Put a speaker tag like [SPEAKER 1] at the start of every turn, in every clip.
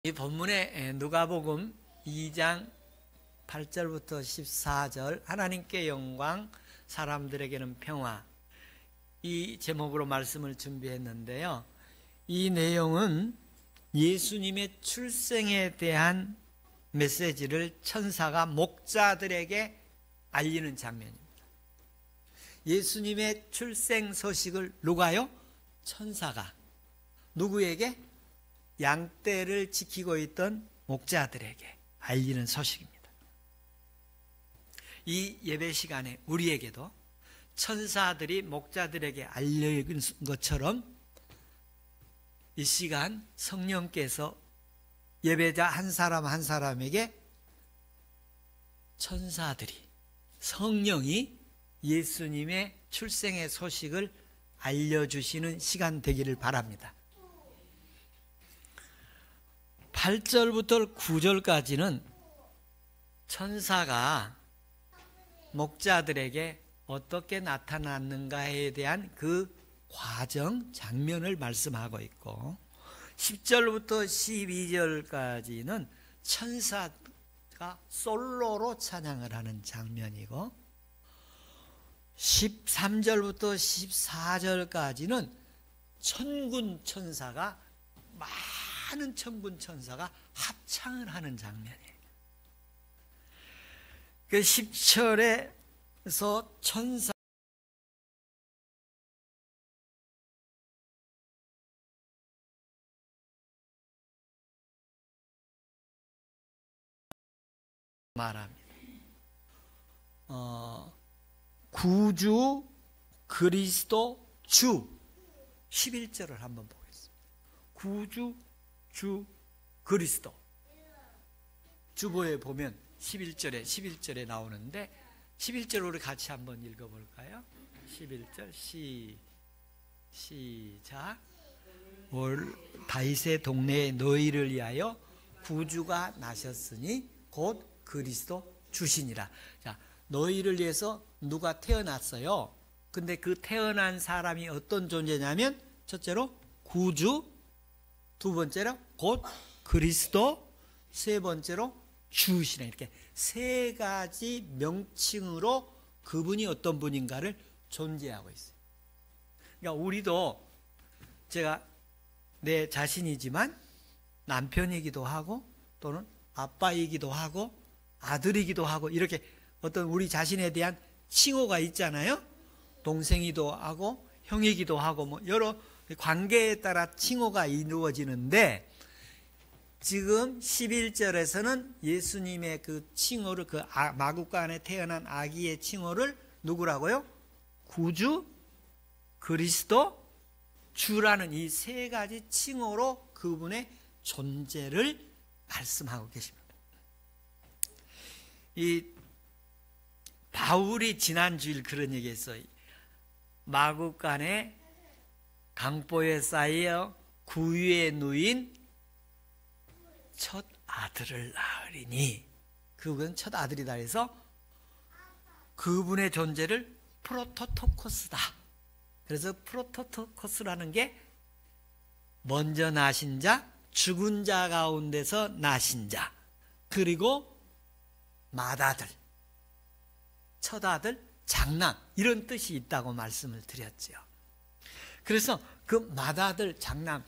[SPEAKER 1] 이 본문에 누가복음 2장 8절부터 14절 하나님께 영광 사람들에게는 평화, 이 제목으로 말씀을 준비했는데요. 이 내용은 예수님의 출생에 대한 메시지를 천사가 목자들에게 알리는 장면입니다. 예수님의 출생 소식을 누가요? 천사가 누구에게? 양떼를 지키고 있던 목자들에게 알리는 소식입니다. 이 예배 시간에 우리에게도 천사들이 목자들에게 알려준 것처럼 이 시간 성령께서 예배자 한 사람 한 사람에게 천사들이, 성령이 예수님의 출생의 소식을 알려주시는 시간 되기를 바랍니다. 8절부터 9절까지는 천사가 목자들에게 어떻게 나타났는가에 대한 그 과정, 장면을 말씀하고 있고, 10절부터 12절까지는 천사가 솔로로 찬양을 하는 장면이고, 13절부터 14절까지는 천군 천사가, 많은 천군 천사가 합창을 하는 장면이에요. 그 10절에서 천사 말합니다. 구주 그리스도 주, 11절을 한번 보겠습니다. 구주 주 그리스도. 주보에 보면 11절에 나오는데 11절 우리 같이 한번 읽어볼까요? 11절 시작. 올 다윗의 동네에 너희를 위하여 구주가 나셨으니 곧 그리스도 주시니라. 자, 너희를 위해서 누가 태어났어요? 근데 그 태어난 사람이 어떤 존재냐면, 첫째로 구주, 두 번째로 곧 그리스도, 세 번째로 주시라. 이렇게 세 가지 명칭으로 그분이 어떤 분인가를 존재하고 있어요. 그러니까 우리도, 제가 내 자신이지만 남편이기도 하고 또는 아빠이기도 하고 아들이기도 하고, 이렇게 어떤 우리 자신에 대한 칭호가 있잖아요. 동생이기도 하고 형이기도 하고, 뭐 여러 관계에 따라 칭호가 이루어지는데, 지금 11절에서는 예수님의 그 칭호를, 그 마구간에 태어난 아기의 칭호를 누구라고요? 구주, 그리스도, 주라는 이 세 가지 칭호로 그분의 존재를 말씀하고 계십니다. 이 바울이 지난주일 그런 얘기했어요. 마구간에 강보에 쌓여 구유에 누인 첫 아들을 낳으리니, 그분 첫 아들이다 해서 그분의 존재를 프로토토코스다. 그래서 프로토토코스라는 게 먼저 나신 자, 죽은 자 가운데서 나신 자, 그리고 맏아들, 첫아들, 장남, 이런 뜻이 있다고 말씀을 드렸죠. 그래서 그 맏아들, 장남,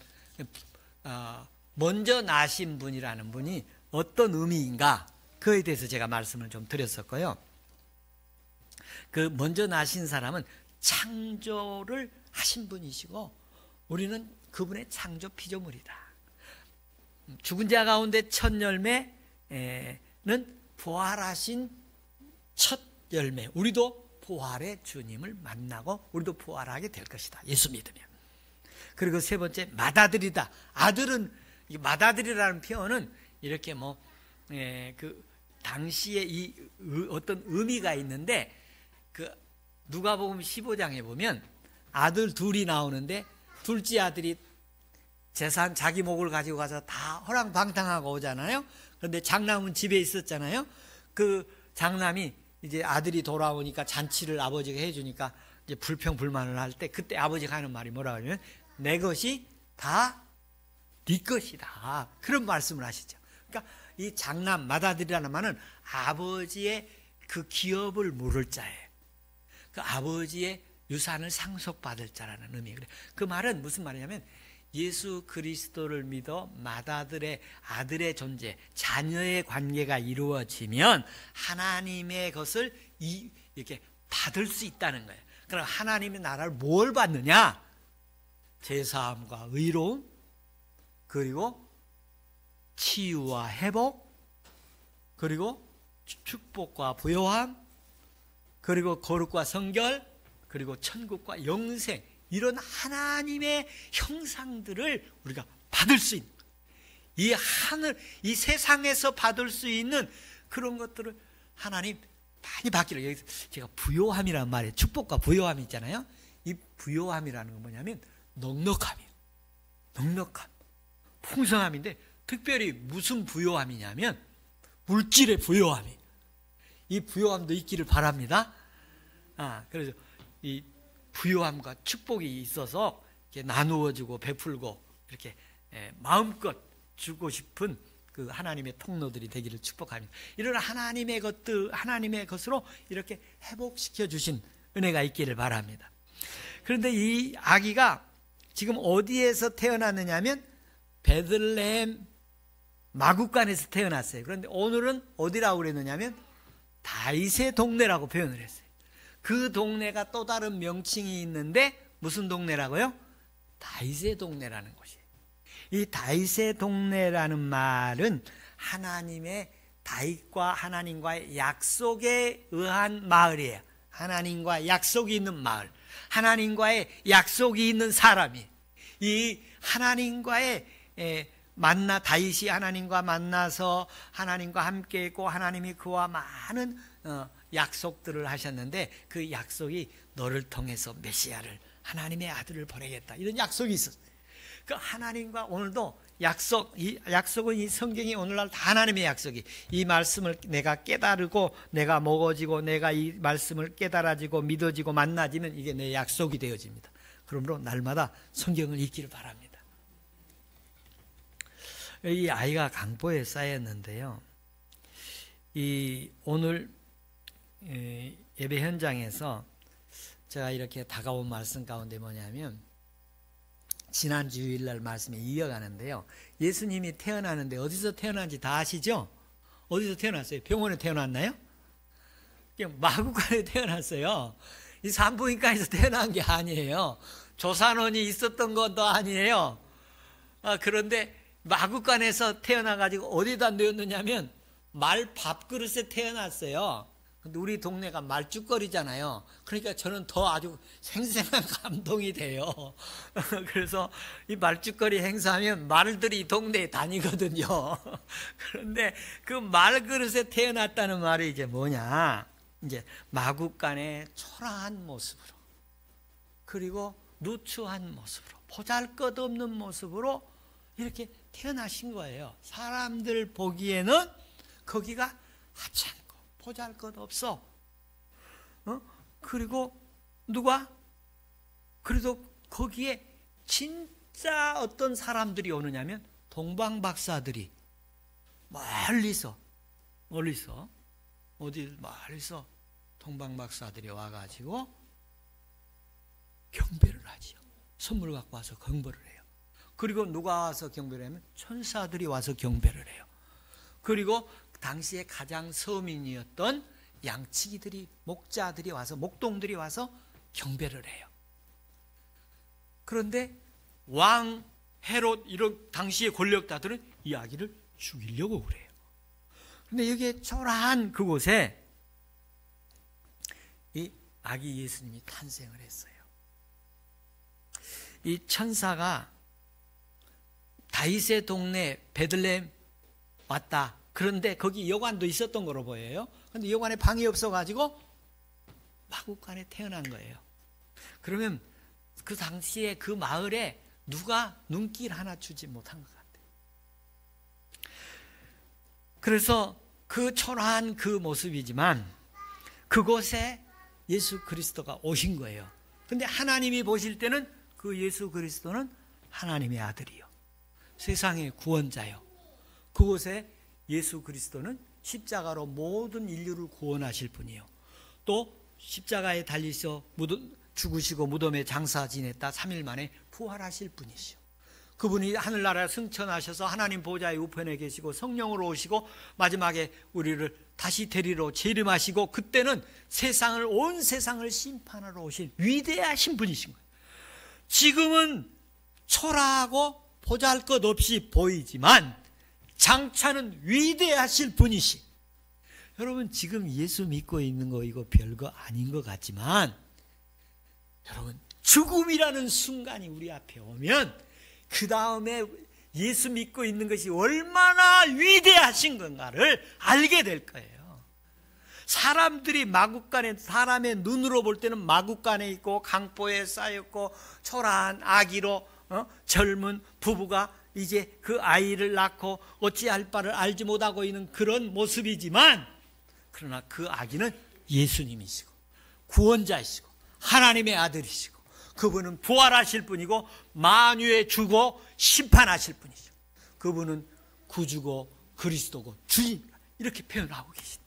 [SPEAKER 1] 먼저 나신 분이라는 분이 어떤 의미인가, 그에 대해서 제가 말씀을 좀 드렸었고요. 그 먼저 나신 사람은 창조를 하신 분이시고, 우리는 그분의 창조 피조물이다. 죽은 자 가운데 첫 열매는 부활하신 첫 열매. 우리도 부활의 주님을 만나고 우리도 부활하게 될 것이다, 예수 믿으면. 그리고 세 번째, 맏아들이다. 아들은, 맏아들이라는 표현은 이렇게 그 당시에 이 어떤 의미가 있는데, 그 누가복음 15장에 보면 아들 둘이 나오는데, 둘째 아들이 재산 자기 목을 가지고 가서 다 허랑방탕하고 오잖아요. 그런데 장남은 집에 있었잖아요. 그 장남이 이제 아들이 돌아오니까 잔치를 아버지가 해주니까 이제 불평불만을 할 때, 그때 아버지가 하는 말이 뭐라 그러냐면, 내 것이 다 네 것이다. 그런 말씀을 하시죠. 그러니까 이 장남 맏아들이라는 말은 아버지의 그 기업을 물을 자예요. 그 아버지의 유산을 상속받을 자라는 의미예요. 그 말은 무슨 말이냐면 예수 그리스도를 믿어 맏아들의 존재, 자녀의 관계가 이루어지면 하나님의 것을 이렇게 받을 수 있다는 거예요. 그럼 하나님의 나라를 뭘 받느냐? 제사함과 의로움, 그리고 치유와 회복, 그리고 축복과 부요함, 그리고 거룩과 성결, 그리고 천국과 영생, 이런 하나님의 형상들을 우리가 받을 수 있는, 이 하늘, 이 세상에서 받을 수 있는 그런 것들을 하나님 많이 받기를. 여기서 제가 부요함이라는 말이에요. 축복과 부요함이 있잖아요. 이 부요함이라는 건 뭐냐면 넉넉함이에요. 넉넉함, 풍성함인데 특별히 무슨 부요함이냐면 물질의 부요함이, 이 부요함도 있기를 바랍니다. 그래서 이 부요함과 축복이 있어서 이렇게 나누어주고 베풀고 이렇게 마음껏 주고 싶은 그 하나님의 통로들이 되기를 축복합니다. 이런 하나님의 것들, 하나님의 것으로 이렇게 회복시켜 주신 은혜가 있기를 바랍니다. 그런데 이 아기가 지금 어디에서 태어났느냐면 베들레헴 마구간에서 태어났어요. 그런데 오늘은 어디라고 그랬느냐면 다윗의 동네라고 표현을 했어요. 그 동네가 또 다른 명칭이 있는데 무슨 동네라고요? 다윗의 동네라는 곳이에요. 이 다윗의 동네라는 말은 하나님의, 다윗과 하나님과의 약속에 의한 마을이에요. 하나님과 약속이 있는 마을, 하나님과의 약속이 있는 사람이, 이 하나님과의 다윗이 하나님과 만나서 하나님과 함께 있고 하나님이 그와 많은 약속들을 하셨는데 그 약속이 너를 통해서 메시아를, 하나님의 아들을 보내겠다, 이런 약속이 있었어요. 그 하나님과 오늘도 이 약속은 이 성경이 오늘날 다 하나님의 약속이, 이 말씀을 내가 깨달고 내가 먹어지고 내가 이 말씀을 깨달아지고 믿어지고 만나지면 이게 내 약속이 되어집니다. 그러므로 날마다 성경을 읽기를 바랍니다. 이 아이가 강보에 쌓였는데요, 이 오늘 예배 현장에서 제가 이렇게 다가온 말씀 가운데 뭐냐면 지난 주일날 말씀에 이어가는데요, 예수님이 태어나는데 어디서 태어난지 다 아시죠? 어디서 태어났어요? 병원에 태어났나요? 마구간에 태어났어요. 이 산부인과에서 태어난 게 아니에요. 조산원이 있었던 것도 아니에요. 그런데 마구간에서 태어나가지고 어디다 놓였느냐면 말 밥그릇에 태어났어요. 근데 우리 동네가 말죽거리잖아요. 그러니까 저는 더 아주 생생한 감동이 돼요. 그래서 이 말죽거리 행사하면 말들이 이 동네에 다니거든요. 그런데 그 말그릇에 태어났다는 말이 이제 뭐냐, 이제 마구간의 초라한 모습으로, 그리고 누추한 모습으로, 보잘것없는 모습으로 이렇게 태어나신 거예요. 사람들 보기에는 거기가 하찮고 보잘것없어. 그리고 누가? 그래도 거기에 진짜 어떤 사람들이 오느냐면 동방박사들이 멀리서 동방박사들이 와가지고 경배를 하지요. 선물 갖고 와서 경배를 해요. 그리고 누가 와서 경배를 하면 천사들이 와서 경배를 해요. 그리고 당시에 가장 서민이었던 양치기들이, 목자들이 와서, 목동들이 와서 경배를 해요. 그런데 왕 헤롯, 이런 당시의 권력자들은 이 아기를 죽이려고 그래요. 그런데 여기에 초라한 그곳에 이 아기 예수님이 탄생을 했어요. 이 천사가 다윗의 동네 베들레헴 왔다. 그런데 거기 여관도 있었던 거로 보여요. 그런데 여관에 방이 없어가지고 마구간에 태어난 거예요. 그러면 그 당시에 그 마을에 누가 눈길 하나 주지 못한 것 같아요. 그래서 그 초라한 그 모습이지만 그곳에 예수 그리스도가 오신 거예요. 근데 하나님이 보실 때는 그 예수 그리스도는 하나님의 아들이요, 세상의 구원자요. 그곳에 예수 그리스도는 십자가로 모든 인류를 구원하실 분이요. 또 십자가에 달리셔 죽으시고 무덤에 장사 지냈다 3일 만에 부활하실 분이시오. 그분이 하늘나라에 승천하셔서 하나님 보좌의 우편에 계시고 성령으로 오시고 마지막에 우리를 다시 데리러 재림하시고 그때는 온 세상을 심판하러 오신 위대하신 분이신 거예요. 지금은 초라하고 보잘것없이 보이지만 장차는 위대하실 분이시. 여러분 지금 예수 믿고 있는 거 이거 별거 아닌 것 같지만 여러분 죽음이라는 순간이 우리 앞에 오면 그 다음에 예수 믿고 있는 것이 얼마나 위대하신 건가를 알게 될 거예요. 사람들이 마구간에 사람의 눈으로 볼 때는 마구간에 있고 강보에 쌓였고 초라한 아기로 젊은 부부가 이제 그 아이를 낳고 어찌할 바를 알지 못하고 있는 그런 모습이지만 그러나 그 아기는 예수님이시고 구원자이시고 하나님의 아들이시고 그분은 부활하실 분이고 만유의 주고 심판하실 분이죠. 그분은 구주고 그리스도고 주님 이렇게 표현하고 계십니다.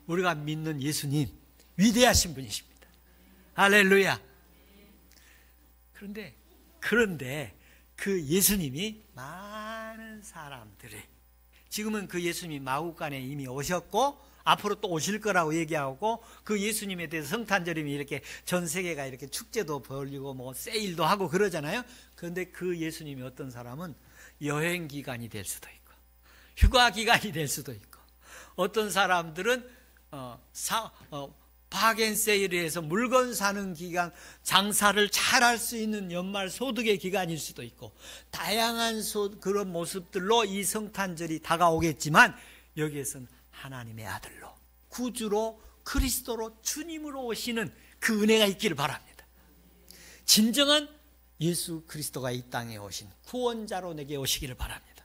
[SPEAKER 1] 우리가 믿는 예수님 위대하신 분이십니다. 할렐루야. 그런데 그 예수님이 많은 사람들이 지금은 그 예수님이 마구간에 이미 오셨고 앞으로 또 오실 거라고 얘기하고 그 예수님에 대해서 성탄절이면 이렇게 전 세계가 이렇게 축제도 벌리고 뭐 세일도 하고 그러잖아요. 그런데 그 예수님이 어떤 사람은 여행 기간이 될 수도 있고 휴가 기간이 될 수도 있고 어떤 사람들은 박앤세일을 해서 물건 사는 기간 장사를 잘할 수 있는 연말 소득의 기간일 수도 있고 다양한 그런 모습들로 이 성탄절이 다가오겠지만 여기에서는 하나님의 아들로 구주로 그리스도로 주님으로 오시는 그 은혜가 있기를 바랍니다. 진정한 예수 그리스도가 이 땅에 오신 구원자로 내게 오시기를 바랍니다.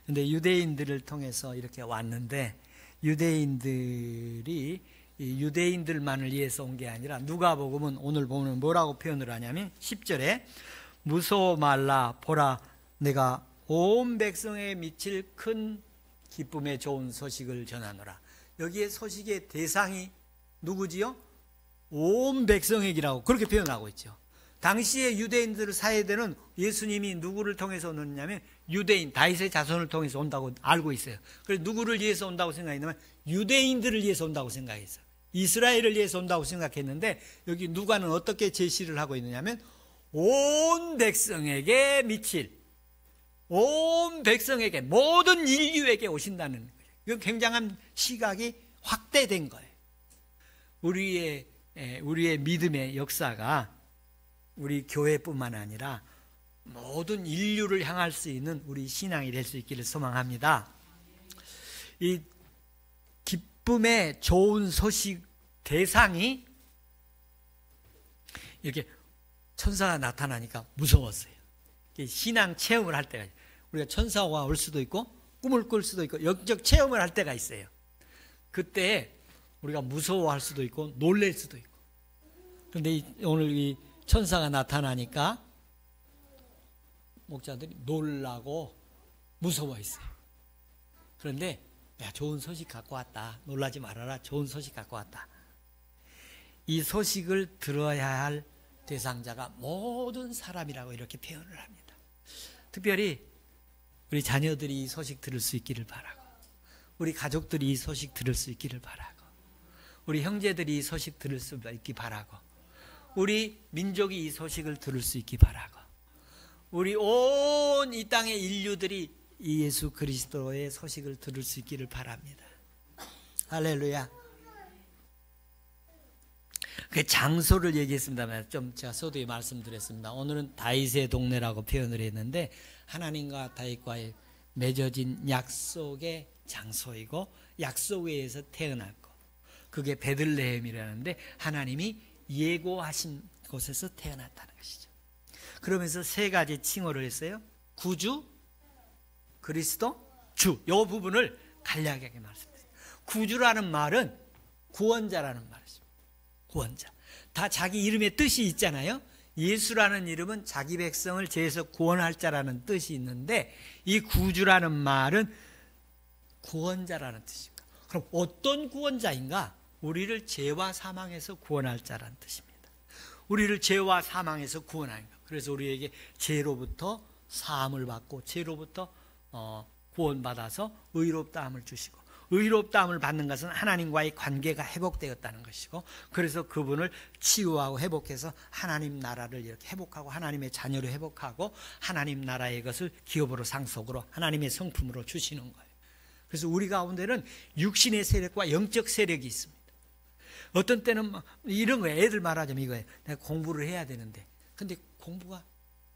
[SPEAKER 1] 그런데 유대인들을 통해서 이렇게 왔는데 유대인들이 유대인들만을 위해서 온 게 아니라 누가복음은 오늘 보면 뭐라고 표현을 하냐면 10절에 무서워 말라 보라 내가 온 백성에 미칠 큰 기쁨의 좋은 소식을 전하노라. 여기에 소식의 대상이 누구지요? 온 백성에게라고 그렇게 표현하고 있죠. 당시에 유대인들 사회에는 예수님이 누구를 통해서 오느냐면 유대인 다윗의 자손을 통해서 온다고 알고 있어요. 그래서 누구를 위해서 온다고 생각했냐면 유대인들을 위해서 온다고 생각했어요. 이스라엘을 위해서 온다고 생각했는데 여기 누가는 어떻게 제시를 하고 있느냐면 온 백성에게 미칠 온 백성에게 모든 인류에게 오신다는 거예요. 이건 굉장한 시각이 확대된 거예요. 우리의 믿음의 역사가 우리 교회뿐만 아니라 모든 인류를 향할 수 있는 우리 신앙이 될 수 있기를 소망합니다. 이 기쁨의 좋은 소식 대상이 이렇게 천사가 나타나니까 무서웠어요. 신앙 체험을 할 때가 우리가 천사가 올 수도 있고 꿈을 꿀 수도 있고 영적 체험을 할 때가 있어요. 그때 우리가 무서워할 수도 있고 놀랄 수도 있고. 그런데 오늘 이 천사가 나타나니까 목자들이 놀라고 무서워했어요. 그런데 야, 좋은 소식 갖고 왔다. 놀라지 말아라. 좋은 소식 갖고 왔다. 이 소식을 들어야 할 대상자가 모든 사람이라고 이렇게 표현을 합니다. 특별히 우리 자녀들이 이 소식 들을 수 있기를 바라고 우리 가족들이 이 소식 들을 수 있기를 바라고 우리 형제들이 이 소식 들을 수 있기 바라고 우리 민족이 이 소식을 들을 수 있기 바라고 우리 온 이 땅의 인류들이 이 예수 그리스도의 소식을 들을 수 있기를 바랍니다. 할렐루야. 그 장소를 얘기했습니다만 좀 제가 서두에 말씀드렸습니다. 오늘은 다윗의 동네라고 표현을 했는데 하나님과 다윗과의 맺어진 약속의 장소이고 약속에 의해서 태어났고 그게 베들레헴이라는데 하나님이 예고하신 곳에서 태어났다는 것이죠. 그러면서 세 가지 칭호를 했어요. 구주, 그리스도, 주. 이 부분을 간략하게 말씀드렸어요. 구주라는 말은 구원자라는 말이죠. 구원자. 다 자기 이름의 뜻이 있잖아요. 예수라는 이름은 자기 백성을 죄에서 구원할 자라는 뜻이 있는데, 이 구주라는 말은 구원자라는 뜻입니다. 그럼 어떤 구원자인가? 우리를 죄와 사망에서 구원할 자라는 뜻입니다. 우리를 죄와 사망에서 구원하는 것. 그래서 우리에게 죄로부터 사함을 받고 죄로부터 구원받아서 의롭다함을 주시고, 의롭다함을 받는 것은 하나님과의 관계가 회복되었다는 것이고, 그래서 그분을 치유하고 회복해서 하나님 나라를 이렇게 회복하고 하나님의 자녀로 회복하고 하나님 나라의 것을 기업으로 상속으로 하나님의 성품으로 주시는 거예요. 그래서 우리 가운데는 육신의 세력과 영적 세력이 있습니다. 어떤 때는 이런 거예요. 애들 말하자면 이거예요. 내가 공부를 해야 되는데, 근데 공부가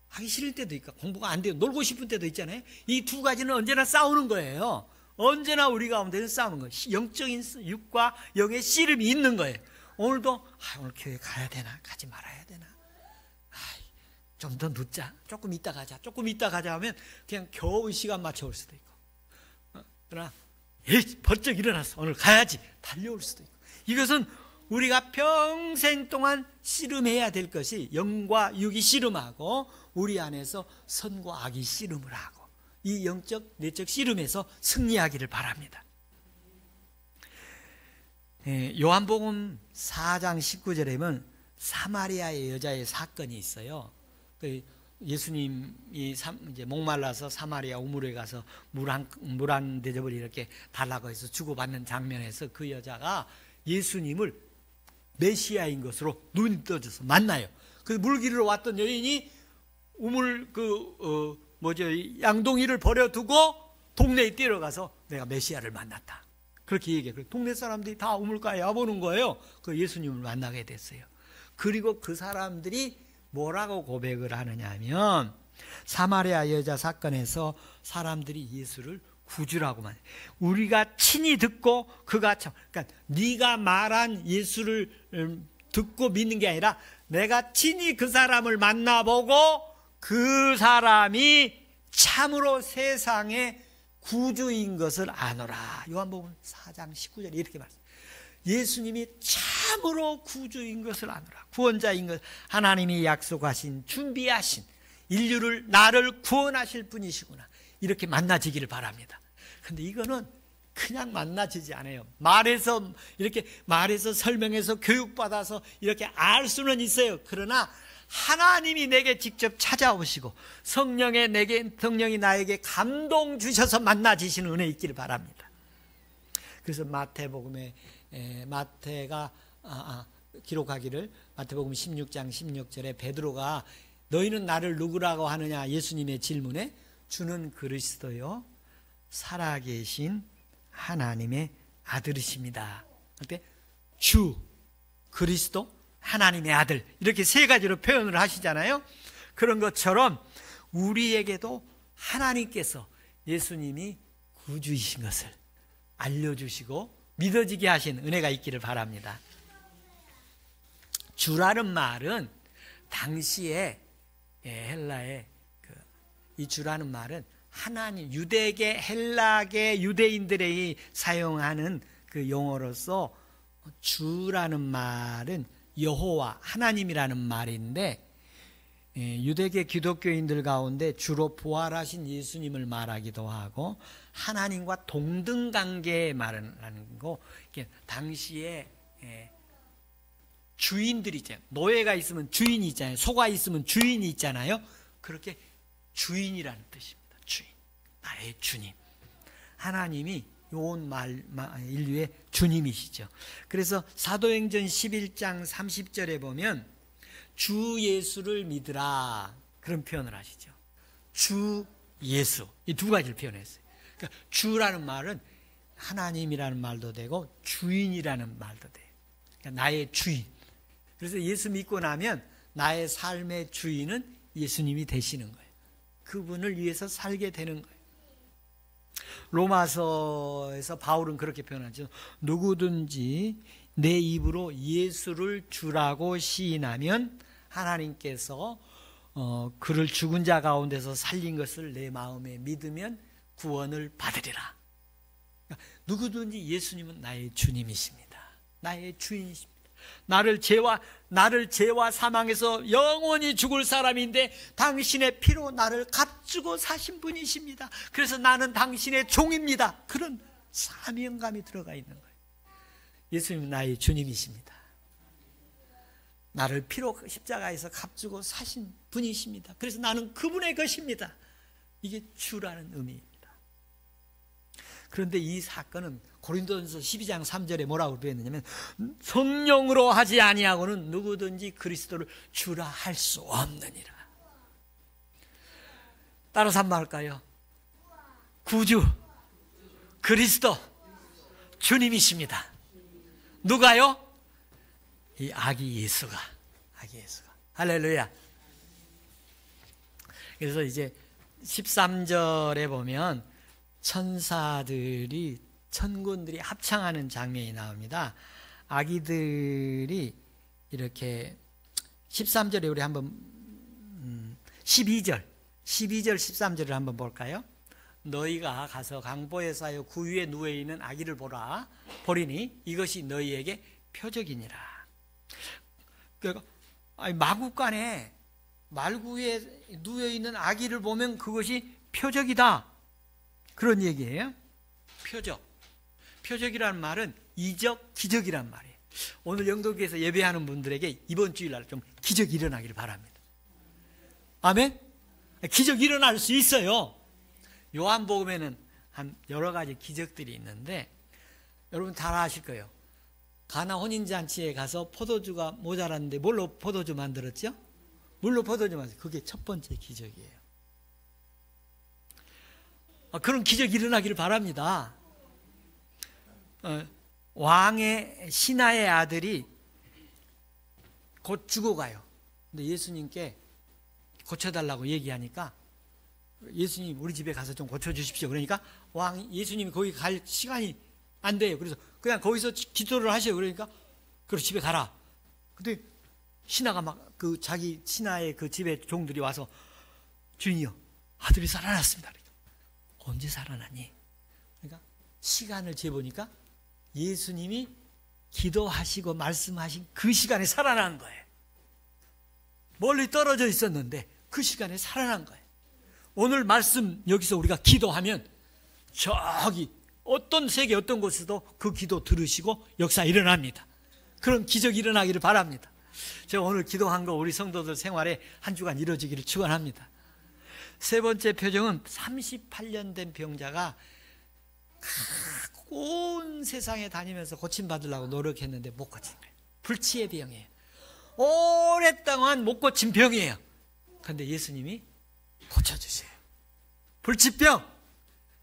[SPEAKER 1] 하기 싫을 때도 있고 공부가 안 돼요. 놀고 싶은 때도 있잖아요. 이 두 가지는 언제나 싸우는 거예요. 언제나 우리 가운데는 싸우는 거예요. 영적인 육과 영의 씨름이 있는 거예요. 오늘도 오늘 교회 가야 되나 가지 말아야 되나, 좀 더 늦자, 조금 이따 가자, 조금 이따 가자 하면 그냥 겨우 시간 맞춰올 수도 있고, 그러나 벌쩍 일어났어, 오늘 가야지, 달려올 수도 있고. 이것은 우리가 평생 동안 씨름해야 될 것이 영과 육이 씨름하고 우리 안에서 선과 악이 씨름을 하고, 이 영적 내적 씨름에서 승리하기를 바랍니다. 요한복음 4장 19절에 보면 사마리아의 여자의 사건이 있어요. 예수님이 이제 목말라서 사마리아 우물에 가서 물 한 대접을 이렇게 달라고 해서 주고받는 장면에서 그 여자가 예수님을 메시아인 것으로 눈이 떠져서 만나요. 그 물기르러 왔던 여인이 우물 양동이를 버려두고 동네에 뛰어가서 내가 메시아를 만났다, 그렇게 얘기해요. 동네 사람들이 다 우물가에 와보는 거예요. 그 예수님을 만나게 됐어요. 그리고 그 사람들이 뭐라고 고백을 하느냐 하면, 사마리아 여자 사건에서 사람들이 예수를 구주라고 말해요. 우리가 친히 듣고 그러니까 네가 말한 예수를 듣고 믿는 게 아니라 내가 친히 그 사람을 만나보고 그 사람이 참으로 세상의 구주인 것을 아노라. 요한복음 4장 19절 이렇게 말합니다. 예수님이 참으로 구주인 것을 아노라, 구원자인 것, 하나님이 약속하신 준비하신 인류를, 나를 구원하실 분이시구나, 이렇게 만나지기를 바랍니다. 근데 이거는 그냥 만나지지 않아요. 이렇게 말해서 설명해서 교육받아서 이렇게 알 수는 있어요. 그러나 하나님이 내게 직접 찾아오시고 성령이 나에게 감동 주셔서 만나지시는 은혜 있기를 바랍니다. 그래서 마태복음에 마태가 기록하기를, 마태복음 16장 16절에 베드로가 너희는 나를 누구라고 하느냐 예수님의 질문에 주는 그리스도요 살아계신 하나님의 아들이십니다. 그때 주, 그리스도, 하나님의 아들, 이렇게 세 가지로 표현을 하시잖아요. 그런 것처럼 우리에게도 하나님께서 예수님이 구주이신 것을 알려주시고 믿어지게 하신 은혜가 있기를 바랍니다. 주라는 말은 당시에 헬라의 이 주라는 말은 하나님, 유대계, 헬라계 유대인들이 사용하는 그 용어로서 주라는 말은 여호와, 하나님이라는 말인데, 유대계 기독교인들 가운데 주로 부활하신 예수님을 말하기도 하고 하나님과 동등 관계에 말하는 거. 당시에 주인들이 있잖아요. 노예가 있으면 주인이 있잖아요. 소가 있으면 주인이 있잖아요. 그렇게 주인이라는 뜻입니다. 주인, 나의 주님. 하나님이 온 인류의 주님이시죠. 그래서 사도행전 11장 30절에 보면 주 예수를 믿으라, 그런 표현을 하시죠. 주 예수, 이 두 가지를 표현했어요. 그러니까 주라는 말은 하나님이라는 말도 되고 주인이라는 말도 돼요. 그러니까 나의 주인. 그래서 예수 믿고 나면 나의 삶의 주인은 예수님이 되시는 거예요. 그분을 위해서 살게 되는 거예요. 로마서에서 바울은 그렇게 표현하죠. 누구든지 내 입으로 예수를 주라고 시인하면 하나님께서 그를 죽은 자 가운데서 살린 것을 내 마음에 믿으면 구원을 받으리라. 그러니까 누구든지 예수님은 나의 주님이십니다. 나의 주인이십니다. 나를 죄와 사망에서 영원히 죽을 사람인데 당신의 피로 나를 값주고 사신 분이십니다. 그래서 나는 당신의 종입니다. 그런 사명감이 들어가 있는 거예요. 예수님은 나의 주님이십니다. 나를 피로 십자가에서 값주고 사신 분이십니다. 그래서 나는 그분의 것입니다. 이게 주라는 의미입니다. 그런데 이 사건은 고린도전서 12장 3절에 뭐라고 표현했냐면 성령으로 하지 아니하고는 누구든지 그리스도를 주라 할 수 없느니라. 따라서 한번 할까요? 구주 그리스도 주님이십니다. 누가요? 이 아기 예수가. 할렐루야. 그래서 이제 13절에 보면 천군들이 합창하는 장면이 나옵니다. 아기들이 이렇게 13절에 우리 한번 12절 13절을 한번 볼까요? 너희가 가서 강보에 쌓여 구유에 누워있는 아기를 보리니 이것이 너희에게 표적이니라. 그러니까 마구간에 말구에 누워있는 아기를 보면 그것이 표적이다. 그런 얘기예요. 표적이라는 말은 이적, 기적이란 말이에요. 오늘 영도교에서 예배하는 분들에게 이번 주일날 좀 기적이 일어나기를 바랍니다. 아멘? 기적이 일어날 수 있어요. 요한복음에는 한 여러 가지 기적들이 있는데 여러분 다 아실 거예요. 가나 혼인잔치에 가서 포도주가 모자랐는데 뭘로 포도주 만들었죠? 물로 포도주 만들었어요. 그게 첫 번째 기적이에요. 그런 기적이 일어나기를 바랍니다. 왕의 신하의 아들이 곧 죽어가요. 근데 예수님께 고쳐달라고 얘기하니까 예수님 우리 집에 가서 좀 고쳐주십시오. 그러니까 예수님이 거기 갈 시간이 안 돼요. 그래서 그냥 거기서 기도를 하셔요. 그러니까 그럼 집에 가라. 근데 신하가 막 그 자기 신하의 그 집에 종들이 와서 주인이요 아들이 살아났습니다. 언제 살아나니? 그러니까 시간을 재보니까 예수님이 기도하시고 말씀하신 그 시간에 살아난 거예요. 멀리 떨어져 있었는데 그 시간에 살아난 거예요. 오늘 말씀 여기서 우리가 기도하면 저기 어떤 세계 어떤 곳에도 그 기도 들으시고 역사 일어납니다. 그런 기적이 일어나기를 바랍니다. 제가 오늘 기도한 거 우리 성도들 생활에 한 주간 이루어지기를 축원합니다. 세 번째 표정은 38년 된 병자가 온 세상에 다니면서 고침받으려고 노력했는데 못 고친 거예요. 불치의 병이에요. 오랫동안 못 고친 병이에요. 그런데 예수님이 고쳐주세요. 불치병,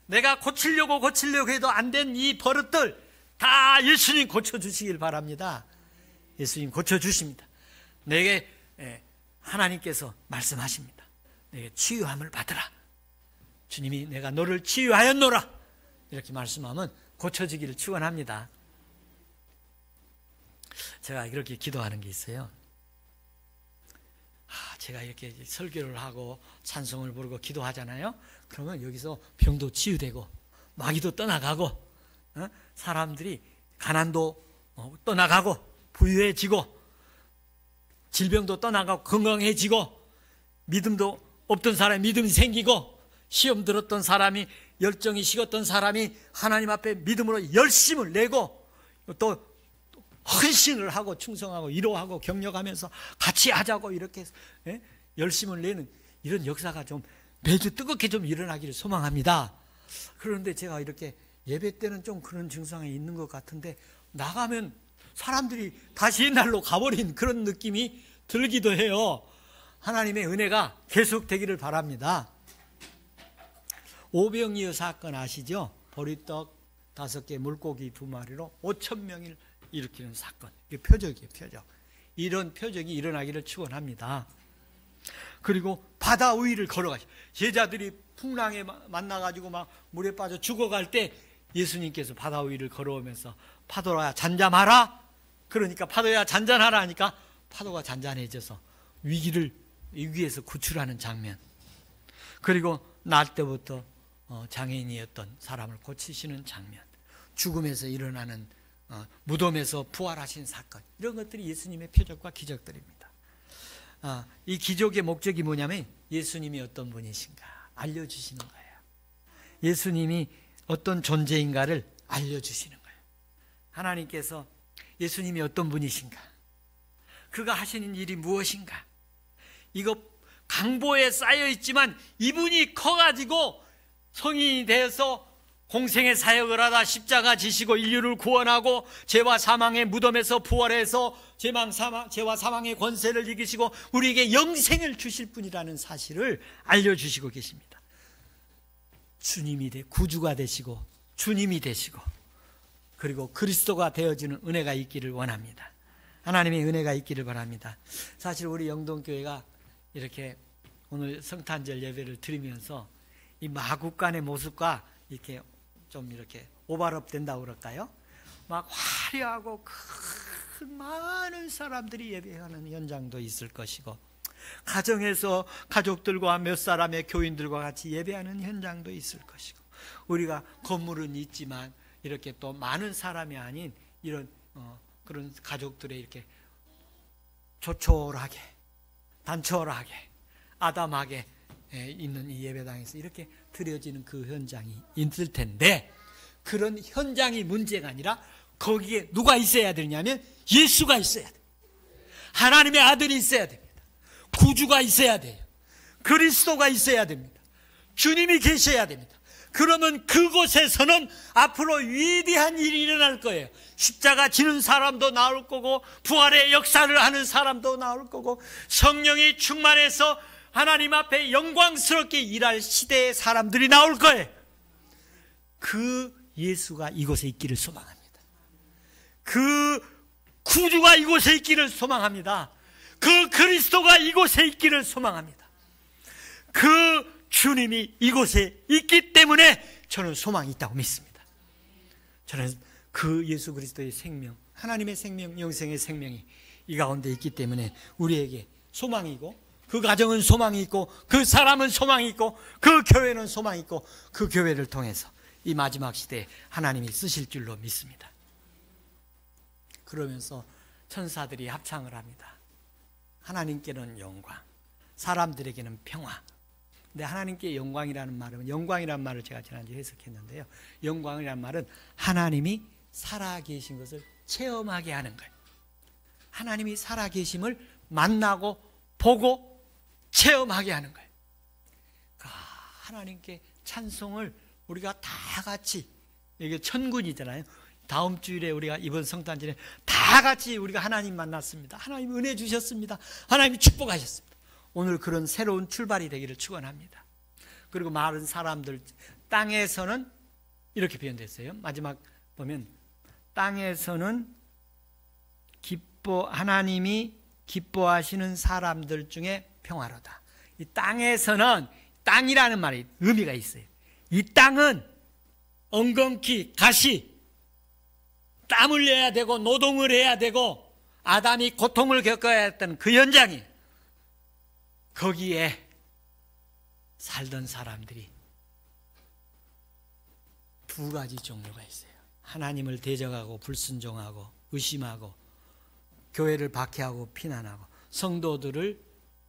[SPEAKER 1] 내가 고치려고 해도 안 된 이 버릇들 다 예수님 고쳐주시길 바랍니다. 예수님 고쳐주십니다. 내게 하나님께서 말씀하십니다. 내게 치유함을 받으라. 주님이 내가 너를 치유하였노라. 이렇게 말씀하면 고쳐지기를 축원합니다. 제가 이렇게 기도하는 게 있어요. 제가 이렇게 설교를 하고 찬송을 부르고 기도하잖아요. 그러면 여기서 병도 치유되고 마귀도 떠나가고 사람들이 가난도 떠나가고 부유해지고 질병도 떠나가고 건강해지고 믿음도 없던 사람이 믿음이 생기고 시험 들었던 사람이 열정이 식었던 사람이 하나님 앞에 믿음으로 열심을 내고 또 헌신을 하고 충성하고 위로하고 격려하면서 같이 하자고 이렇게 열심을 내는 이런 역사가 좀 매주 뜨겁게 좀 일어나기를 소망합니다. 그런데 제가 이렇게 예배 때는 좀 그런 증상이 있는 것 같은데 나가면 사람들이 다시 옛날로 가버린 그런 느낌이 들기도 해요. 하나님의 은혜가 계속되기를 바랍니다. 오병이어 사건 아시죠? 보리떡 5개 물고기 2마리로 5,000명을 일으키는 사건. 이게 표적이에요, 표적. 이런 표적이 일어나기를 축원합니다. 그리고 바다 위를 걸어가시죠. 제자들이 풍랑에 만나가지고 막 물에 빠져 죽어갈 때 예수님께서 바다 위를 걸어오면서 파도야 잔잠하라. 그러니까 파도야 잔잔하라 하니까 파도가 잔잔해져서 위기에서 구출하는 장면. 그리고 날 때부터 장애인이었던 사람을 고치시는 장면. 죽음에서 일어나는 무덤에서 부활하신 사건, 이런 것들이 예수님의 표적과 기적들입니다. 이 기적의 목적이 뭐냐면 예수님이 어떤 분이신가 알려주시는 거예요. 예수님이 어떤 존재인가를 알려주시는 거예요. 하나님께서 예수님이 어떤 분이신가, 그가 하시는 일이 무엇인가, 이거 강보에 쌓여 있지만 이분이 커가지고 성인이 되어서 공생의 사역을 하다 십자가 지시고 인류를 구원하고 죄와 사망의 무덤에서 부활해서 죄와 사망의 권세를 이기시고 우리에게 영생을 주실 분이라는 사실을 알려주시고 계십니다. 구주가 되시고 주님이 되시고 그리고 그리스도가 되어지는 은혜가 있기를 원합니다. 하나님의 은혜가 있기를 바랍니다. 사실 우리 영동교회가 이렇게 오늘 성탄절 예배를 드리면서 이 마국간의 모습과 이렇게 좀 이렇게 오버랩 된다고 그럴까요? 막 화려하고 큰 많은 사람들이 예배하는 현장도 있을 것이고, 가정에서 가족들과 몇 사람의 교인들과 같이 예배하는 현장도 있을 것이고, 우리가 건물은 있지만 이렇게 또 많은 사람이 아닌 이런 그런 가족들의 이렇게 조촐하게 단촐하게 아담하게 있는 이 예배당에서 이렇게 드려지는 그 현장이 있을 텐데, 그런 현장이 문제가 아니라 거기에 누가 있어야 되냐면 예수가 있어야 돼요. 하나님의 아들이 있어야 됩니다. 구주가 있어야 돼요. 그리스도가 있어야 됩니다. 주님이 계셔야 됩니다. 그러면 그곳에서는 앞으로 위대한 일이 일어날 거예요. 십자가 지는 사람도 나올 거고, 부활의 역사를 하는 사람도 나올 거고, 성령이 충만해서 하나님 앞에 영광스럽게 일할 시대의 사람들이 나올 거예요. 그 예수가 이곳에 있기를 소망합니다. 그 구주가 이곳에 있기를 소망합니다. 그 그리스도가 이곳에 있기를 소망합니다. 그 주님이 이곳에 있기 때문에 저는 소망이 있다고 믿습니다. 저는 그 예수 그리스도의 생명, 하나님의 생명, 영생의 생명이 이 가운데 있기 때문에 우리에게 소망이고, 그 가정은 소망이 있고, 그 사람은 소망이 있고, 그 교회는 소망이 있고, 그 교회를 통해서 이 마지막 시대에 하나님이 쓰실 줄로 믿습니다. 그러면서 천사들이 합창을 합니다. 하나님께는 영광, 사람들에게는 평화. 근데 하나님께 영광이라는 말은, 영광이라는 말을 제가 지난주에 해석했는데요, 영광이라는 말은 하나님이 살아계신 것을 체험하게 하는 거예요. 하나님이 살아계심을 만나고 보고 체험하게 하는 거예요. 하나님께 찬송을 우리가 다 같이, 이게 천군이잖아요. 다음 주일에 우리가 이번 성탄절에 다 같이 우리가 하나님 만났습니다. 하나님 은혜 주셨습니다. 하나님이 축복하셨습니다. 오늘 그런 새로운 출발이 되기를 축원합니다. 그리고 많은 사람들, 땅에서는 이렇게 표현됐어요. 마지막 보면 땅에서는 하나님이 기뻐하시는 사람들 중에 평화로다. 이 땅에서는, 땅이라는 말이 의미가 있어요. 이 땅은 엉겅퀴 가시, 땀을 내야 되고 노동을 해야 되고 아담이 고통을 겪어야 했던 그 현장이, 거기에 살던 사람들이 두 가지 종류가 있어요. 하나님을 대적하고 불순종하고 의심하고 교회를 박해하고 피난하고 성도들을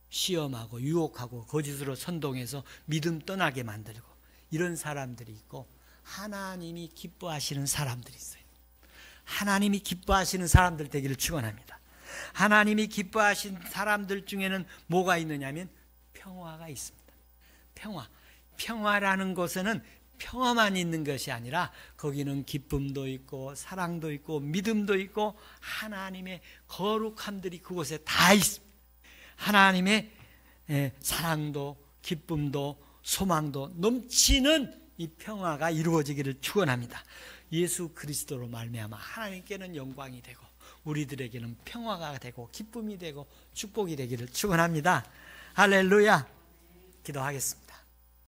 [SPEAKER 1] 시험하고 유혹하고 거짓으로 선동해서 믿음 떠나게 만들고, 이런 사람들이 있고, 하나님이 기뻐하시는 사람들이 있어요. 하나님이 기뻐하시는 사람들 되기를 축원합니다. 하나님이 기뻐하신 사람들 중에는 뭐가 있느냐면 평화가 있습니다. 평화라는 곳에는 평화만 있는 것이 아니라 거기는 기쁨도 있고 사랑도 있고 믿음도 있고 하나님의 거룩함들이 그곳에 다 있습니다. 하나님의 사랑도 기쁨도 소망도 넘치는 이 평화가 이루어지기를 축원합니다. 예수 그리스도로 말미암아 하나님께는 영광이 되고 우리들에게는 평화가 되고 기쁨이 되고 축복이 되기를 축원합니다. 할렐루야. 기도하겠습니다.